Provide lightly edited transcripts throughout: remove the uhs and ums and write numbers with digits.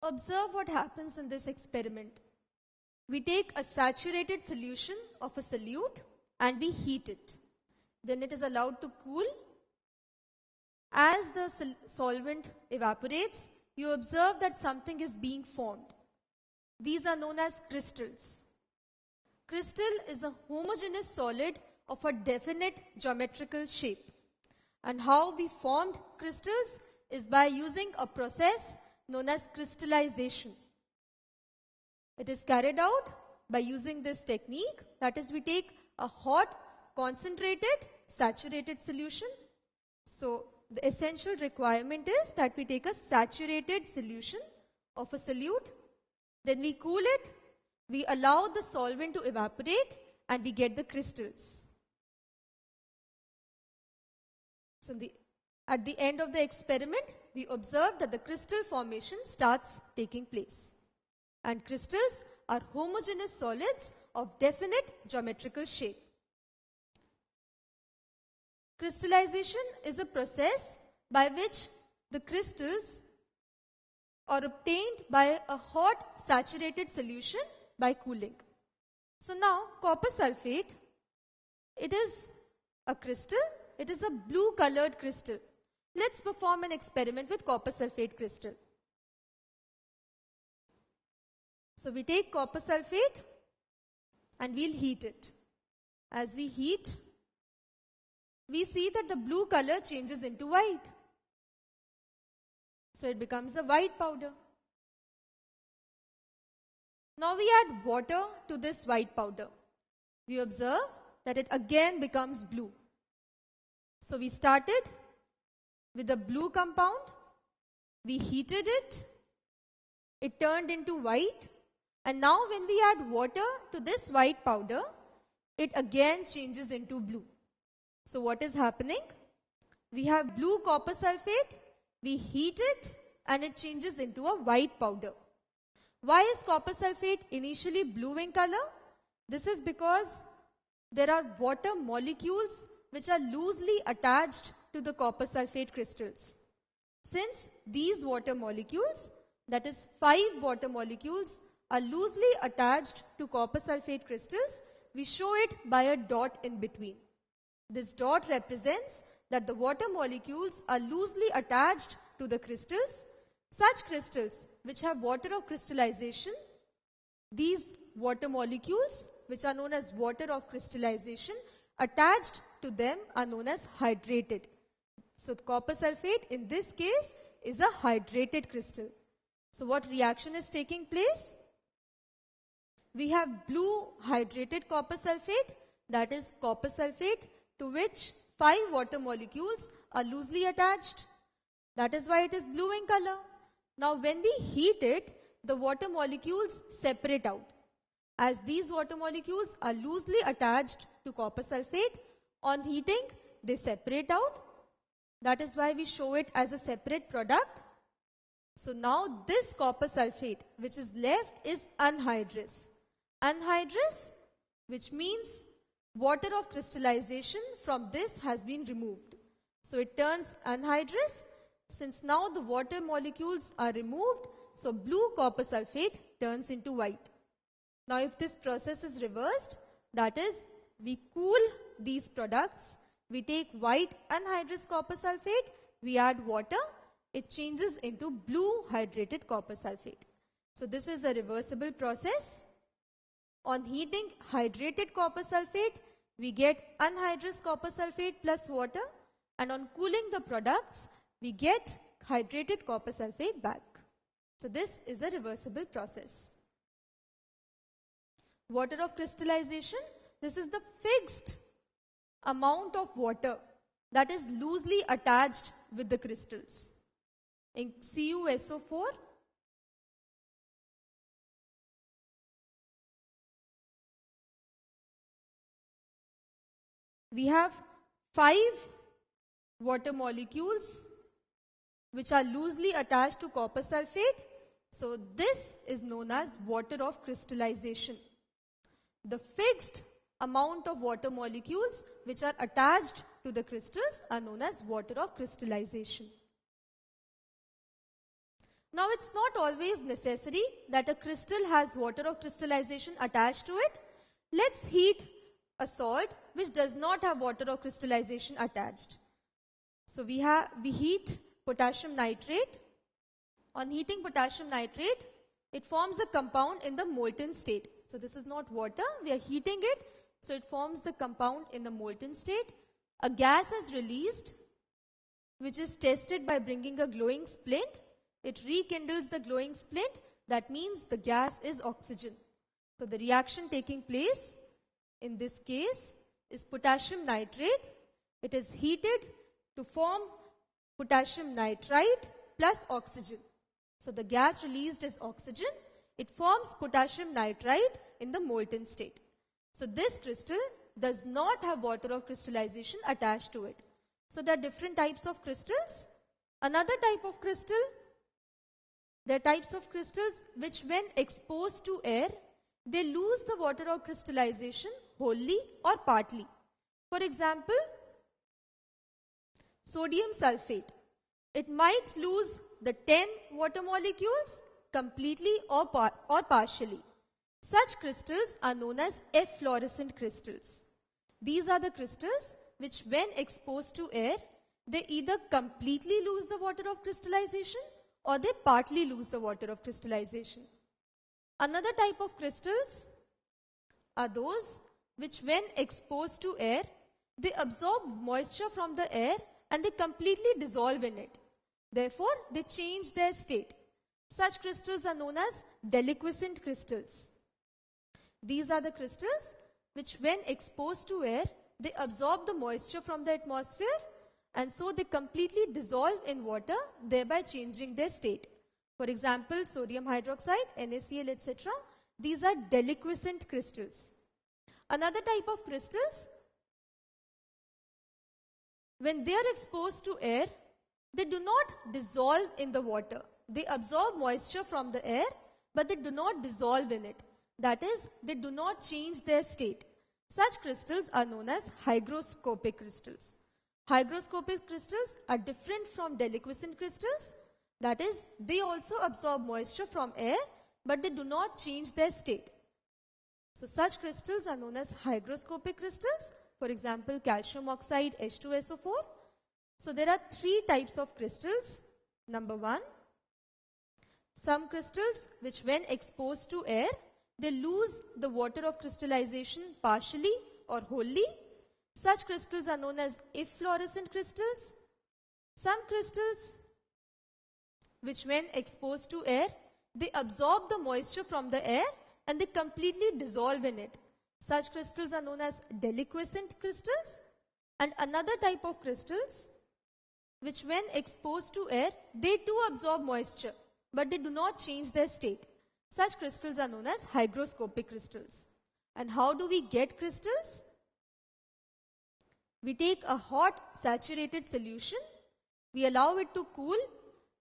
Observe what happens in this experiment. We take a saturated solution of a solute and we heat it. Then it is allowed to cool. As the solvent evaporates, you observe that something is being formed. These are known as crystals. Crystal is a homogeneous solid of a definite geometrical shape. And how we formed crystals is by using a process known as crystallization. It is carried out by using this technique, that is, we take a hot, concentrated, saturated solution. So the essential requirement is that we take a saturated solution of a solute, then we cool it, we allow the solvent to evaporate, and we get the crystals. So at the end of the experiment, we observe that the crystal formation starts taking place. And crystals are homogeneous solids of definite geometrical shape. Crystallization is a process by which the crystals are obtained by a hot saturated solution by cooling. So now copper sulfate, it is a crystal, it is a blue colored crystal. Let's perform an experiment with copper sulfate crystal. So we take copper sulfate and we'll heat it. As we heat, we see that the blue color changes into white. So it becomes a white powder. Now we add water to this white powder. We observe that it again becomes blue. So we started with a blue compound. We heated it. It turned into white. And now when we add water to this white powder, it again changes into blue. So what is happening? We have blue copper sulfate, we heat it, and it changes into a white powder. Why is copper sulfate initially blue in color? This is because there are water molecules which are loosely attached to the copper sulfate crystals. Since these water molecules, that is 5 water molecules, are loosely attached to copper sulfate crystals, we show it by a dot in between. This dot represents that the water molecules are loosely attached to the crystals. Such crystals which have water of crystallization, these water molecules which are known as water of crystallization, attached to them are known as hydrated. So copper sulfate in this case is a hydrated crystal. So what reaction is taking place? We have blue hydrated copper sulfate, that is copper sulfate to which 5 water molecules are loosely attached. That is why it is blue in color. Now when we heat it, the water molecules separate out. As these water molecules are loosely attached to copper sulfate, on heating they separate out. That is why we show it as a separate product. So now this copper sulfate which is left is anhydrous. Anhydrous, which means water of crystallization from this has been removed. So it turns anhydrous. Since now the water molecules are removed, so blue copper sulfate turns into white. Now if this process is reversed, that is, we cool these products, we take white anhydrous copper sulfate, we add water, it changes into blue hydrated copper sulfate. So this is a reversible process. On heating hydrated copper sulfate, we get anhydrous copper sulfate plus water, and on cooling the products, we get hydrated copper sulfate back. So this is a reversible process. Water of crystallization, this is the fixed amount of water that is loosely attached with the crystals. In CuSO4, we have 5 water molecules which are loosely attached to copper sulfate. So this is known as water of crystallization. The fixed amount of water molecules which are attached to the crystals are known as water of crystallization. Now it's not always necessary that a crystal has water or crystallization attached to it. Let's heat a salt which does not have water or crystallization attached. So we heat potassium nitrate. On heating potassium nitrate, it forms a compound in the molten state. So this is not water, we are heating it, so it forms the compound in the molten state. A gas is released, which is tested by bringing a glowing splint. It rekindles the glowing splint. That means the gas is oxygen. So the reaction taking place in this case is potassium nitrate. It is heated to form potassium nitrite plus oxygen. So the gas released is oxygen. It forms potassium nitrite in the molten state. So this crystal does not have water or crystallization attached to it. So there are different types of crystals. Another type of crystal, there are types of crystals which when exposed to air, they lose the water or crystallization wholly or partly. For example, sodium sulfate. It might lose the 10 water molecules completely or partially. Such crystals are known as efflorescent crystals. These are the crystals which when exposed to air, they either completely lose the water of crystallization or they partly lose the water of crystallization. Another type of crystals are those which when exposed to air, they absorb moisture from the air and they completely dissolve in it. Therefore, they change their state. Such crystals are known as deliquescent crystals. These are the crystals which when exposed to air, they absorb the moisture from the atmosphere and so they completely dissolve in water, thereby changing their state. For example, sodium hydroxide, NaCl, etc. These are deliquescent crystals. Another type of crystals, when they are exposed to air, they do not dissolve in the water. They absorb moisture from the air, but they do not dissolve in it. That is, they do not change their state. Such crystals are known as hygroscopic crystals. Hygroscopic crystals are different from deliquescent crystals. That is, they also absorb moisture from air, but they do not change their state. So such crystals are known as hygroscopic crystals. For example, calcium oxide, H2SO4. So there are three types of crystals. Number one, some crystals which when exposed to air, they lose the water of crystallization partially or wholly. Such crystals are known as efflorescent crystals. Some crystals which when exposed to air, they absorb the moisture from the air and they completely dissolve in it. Such crystals are known as deliquescent crystals. And another type of crystals which when exposed to air, they too absorb moisture, but they do not change their state. Such crystals are known as hygroscopic crystals. And how do we get crystals? We take a hot saturated solution, we allow it to cool,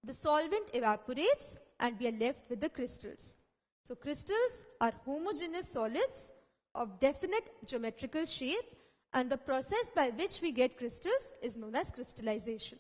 the solvent evaporates and we are left with the crystals. So crystals are homogeneous solids of definite geometrical shape and the process by which we get crystals is known as crystallization.